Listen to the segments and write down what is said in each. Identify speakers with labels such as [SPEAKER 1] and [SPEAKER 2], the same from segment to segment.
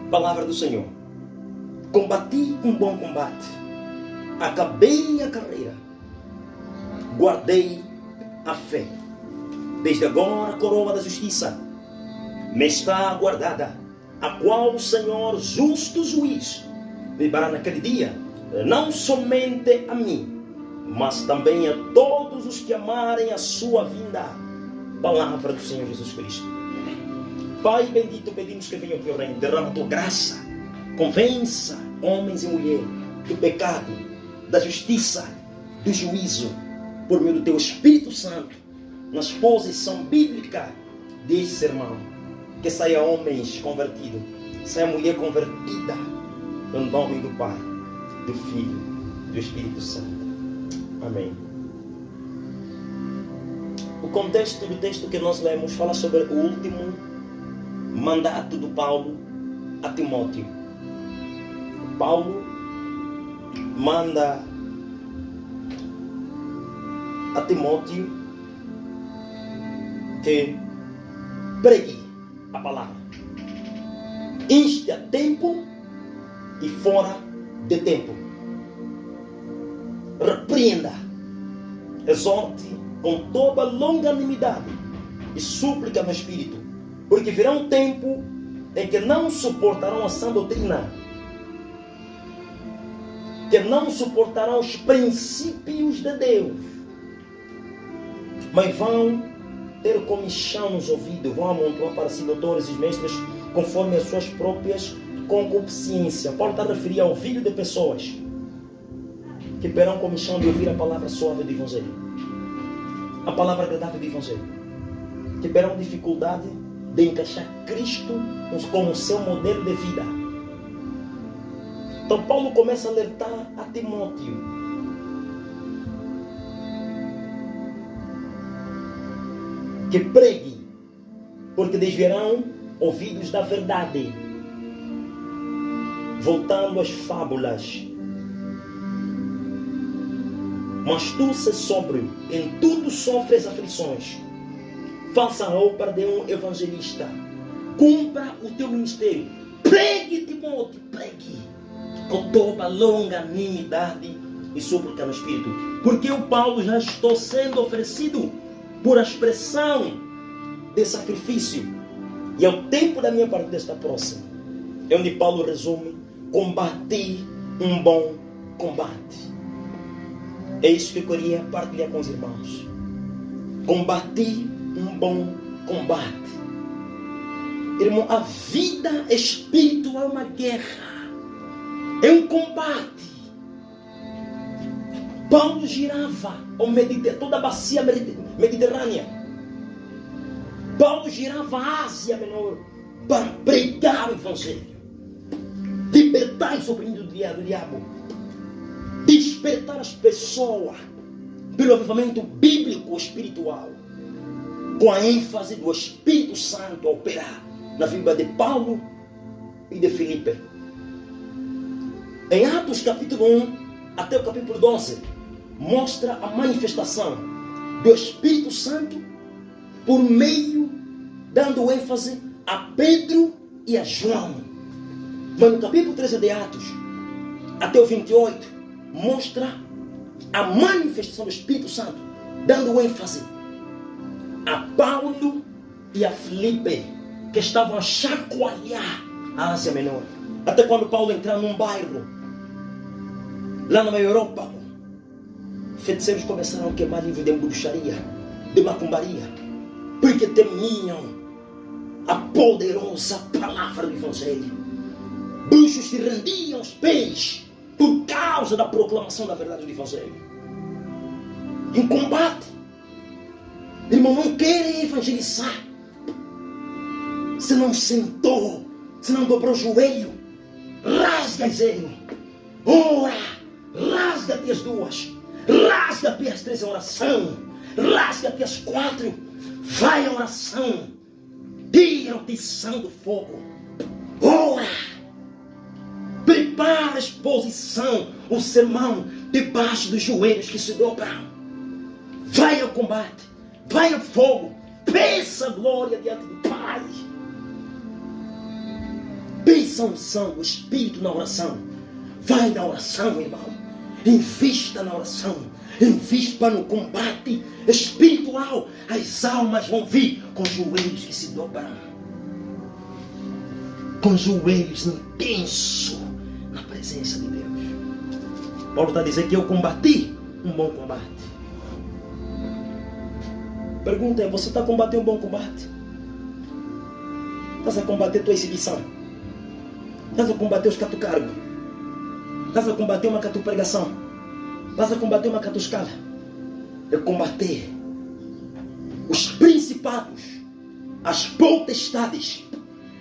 [SPEAKER 1] Palavra do Senhor. Combati um bom combate, acabei a carreira, guardei a fé. Desde agora a coroa da justiça me está guardada, a qual o Senhor, justo juiz, me dará naquele dia, não somente a mim, mas também a todos os que amarem a sua vinda. Palavra do Senhor Jesus Cristo. Pai bendito, pedimos que venha o teu reino, derrama a tua graça, convença homens e mulheres do pecado, da justiça, do juízo, por meio do teu Espírito Santo, na exposição bíblica deste sermão. Que saia homens convertidos, saia mulher convertida, no nome do Pai, do Filho, do Espírito Santo. Amém. O contexto do texto que nós lemos fala sobre o último mandato do Paulo a Timóteo. Paulo manda a Timóteo que pregue a palavra, inste a tempo e fora de tempo, repreenda, exorte com toda longanimidade e súplica no Espírito, porque virá um tempo em que não suportarão a sã doutrina, que não suportarão os princípios de Deus, mas vão ter comichão nos ouvidos, vão amontoar para si doutores e mestres conforme as suas próprias concupiscências. Paulo está a referir ao filho de pessoas que terão comichão de ouvir a palavra suave do Evangelho, a palavra agradável do Evangelho, que terão dificuldade de encaixar Cristo como seu modelo de vida. Então Paulo começa a alertar a Timóteo que pregue, porque desviarão ouvidos da verdade, voltando às fábulas. Mas tu se sóbrio, em tudo sofres aflições. Faça a obra de um evangelista, cumpra o teu ministério, pregue, Timóteo, pregue com toda longanimidade e súplica no Espírito, porque o Paulo já estou sendo oferecido por expressão de sacrifício, e é o tempo da minha partida está próximo. É onde Paulo resume: combati um bom combate. É isso que eu queria partilhar com os irmãos. Combati um bom combate. Irmão, a vida espiritual é uma guerra, é um combate. Paulo girava toda a bacia mediterrânea. Paulo girava a Ásia Menor para pregar o Evangelho, libertar os oprimidos do diabo, despertar as pessoas pelo avivamento bíblico espiritual, com a ênfase do Espírito Santo a operar na vida de Paulo e de Filipe. Em Atos capítulo 1 até o capítulo 12, mostra a manifestação do Espírito Santo por meio, dando ênfase a Pedro e a João. Mas no capítulo 13 de Atos até o 28, mostra a manifestação do Espírito Santo, dando ênfase a Paulo e a Filipe, que estavam a chacoalhar a Ásia Menor. Até quando Paulo entrar num bairro lá na Europa, feiticeiros começaram a queimar livros de bruxaria, de macumbaria, porque temiam a poderosa palavra do Evangelho. Bruxos se rendiam aos pés por causa da proclamação da verdade do Evangelho. Em combate, irmão, não querem evangelizar se não sentou, se não dobrou o joelho. Rasga zero, ora, rasga-te as duas, rasga-te as três em oração, rasga-te as quatro, vai à oração, tira o tição do fogo, ora, prepara a exposição, o sermão debaixo dos joelhos que se dobram, vai ao combate, vai ao fogo, peça glória diante do Pai, peça essa unção, o Espírito na oração. Vai na oração, irmão. Invista na oração. Invista no combate espiritual. As almas vão vir com joelhos que se dobram. Com joelhos intensos na presença de Deus. Paulo está dizendo que eu combati um bom combate. Pergunta é, você está combatendo um bom combate? Estás a combater tua exibição? Estás a combater os catucargos? Estás a combater uma catupregação? Estás a combater uma catuscala? É combater os principados, as potestades,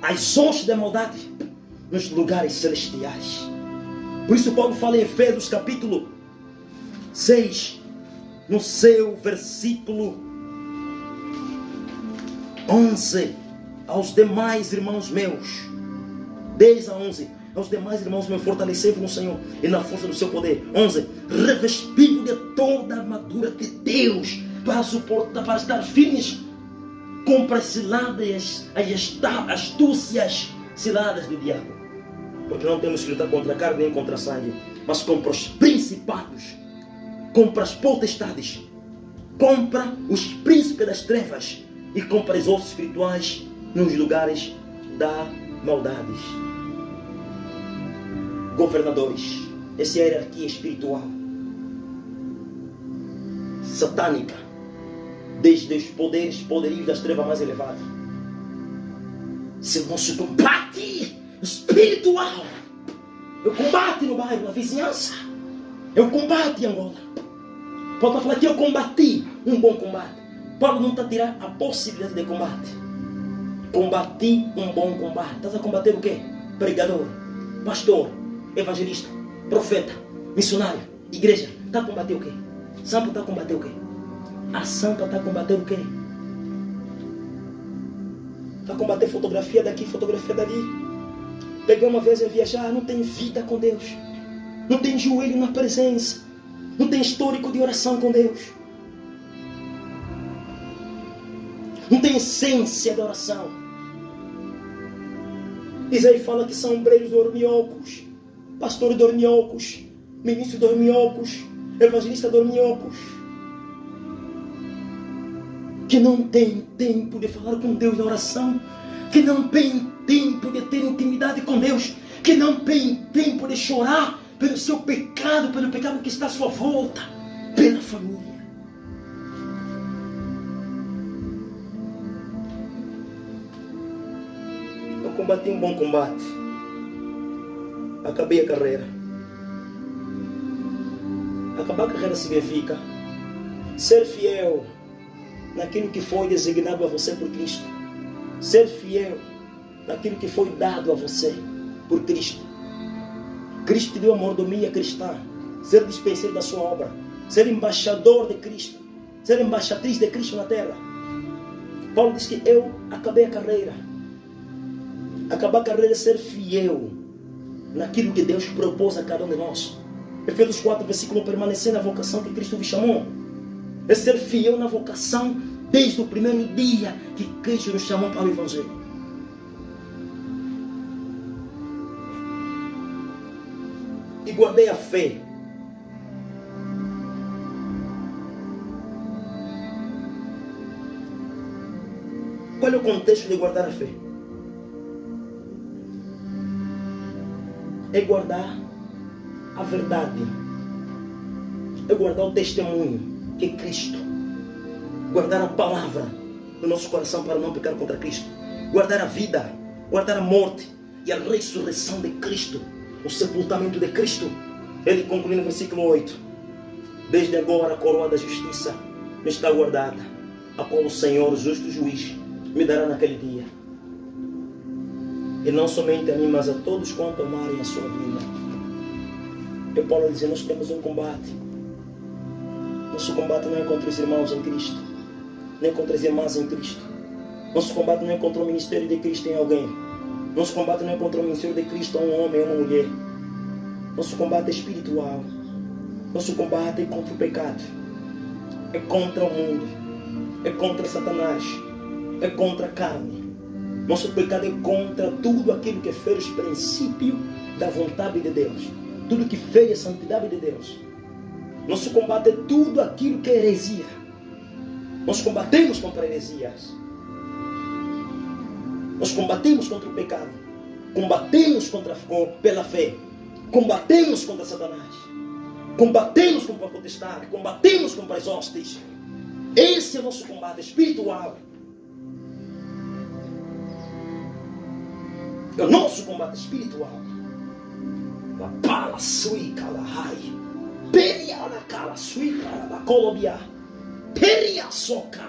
[SPEAKER 1] as hostes da maldade nos lugares celestiais. Por isso Paulo fala em Efésios capítulo 6, no seu versículo 11, aos demais irmãos meus, 10 a 11, aos demais irmãos meus, fortalecei-vos no Senhor e na força do seu poder. 11, revesti-vos de toda a armadura de Deus, para suportar, para estar firmes contra as ciladas, as astúcias ciladas do diabo. Porque não temos que lutar contra a carne nem contra a sangue, mas contra os principados, contra as potestades, contra os príncipes das trevas e contra os outros espirituais nos lugares da maldade. Governadores, essa é a hierarquia espiritual satânica, desde os poderios das trevas mais elevadas. Esse é o nosso combate espiritual. Eu combate no bairro, na vizinhança. Eu combate em Angola. Paulo está falando que eu combati um bom combate. Paulo não está a tirar a possibilidade de combate. Combati um bom combate. Estás a combater o quê? Pregador, pastor, evangelista, profeta, missionário, igreja. Está a combater o quê? Sampa está a combater o quê? A Sampa está a combater o quê? Está a combater fotografia daqui, fotografia dali. Peguei uma vez a viajar, não tem vida com Deus. Não tem joelho na presença. Não tem histórico de oração com Deus. Não tem essência de oração. Isaías fala que são obreiros dorminhocos, pastores dorminhocos, ministros dorminhocos, evangelistas dorminhocos, que não tem tempo de falar com Deus na oração, que não tem tempo de ter intimidade com Deus, que não tem tempo de chorar pelo seu pecado, pelo pecado que está à sua volta, pela família. Eu combati um bom combate, acabei a carreira. Acabar a carreira significa ser fiel naquilo que foi designado a você por Cristo. Ser fiel naquilo que foi dado a você por Cristo. Cristo te deu a mordomia cristã. Ser dispenseiro da sua obra. Ser embaixador de Cristo. Ser embaixatriz de Cristo na terra. Paulo diz que eu acabei a carreira. Acabar a carreira é ser fiel naquilo que Deus propôs a cada um de nós. Efésios 4, versículo 1, permanecer na vocação que Cristo me chamou. É ser fiel na vocação desde o primeiro dia que Cristo nos chamou para o Evangelho. E guardei a fé. Qual é o contexto de guardar a fé? É guardar a verdade. É guardar o testemunho que é Cristo. Guardar a palavra no nosso coração para não pecar contra Cristo. Guardar a vida, guardar a morte e a ressurreição de Cristo, o sepultamento de Cristo. Ele conclui no versículo 8: desde agora a coroa da justiça me está guardada, a qual o Senhor, o justo juiz, me dará naquele dia. E não somente a mim, mas a todos quanto amarem a sua vida. E Paulo diz: nós temos um combate. Nosso combate não é contra os irmãos em Cristo, nem contra as irmãs em Cristo. Nosso combate não é contra o ministério de Cristo em alguém. Nosso combate não é contra o ministério de Cristo a um homem ou uma mulher. Nosso combate é espiritual. Nosso combate é contra o pecado. É contra o mundo. É contra Satanás. É contra a carne. Nosso pecado é contra tudo aquilo que fere os princípios da vontade de Deus. Tudo que fere a santidade de Deus. Nosso combate é tudo aquilo que é heresia. Nós combatemos contra heresias. Nós combatemos contra o pecado. Combatemos pela fé. Combatemos contra Satanás. Combatemos contra a potestade. Combatemos contra as hostes. Esse é o nosso combate espiritual. É o nosso combate espiritual. La pala sui kalahai. Peria na kala sui kalabakolobiá. Peria soca.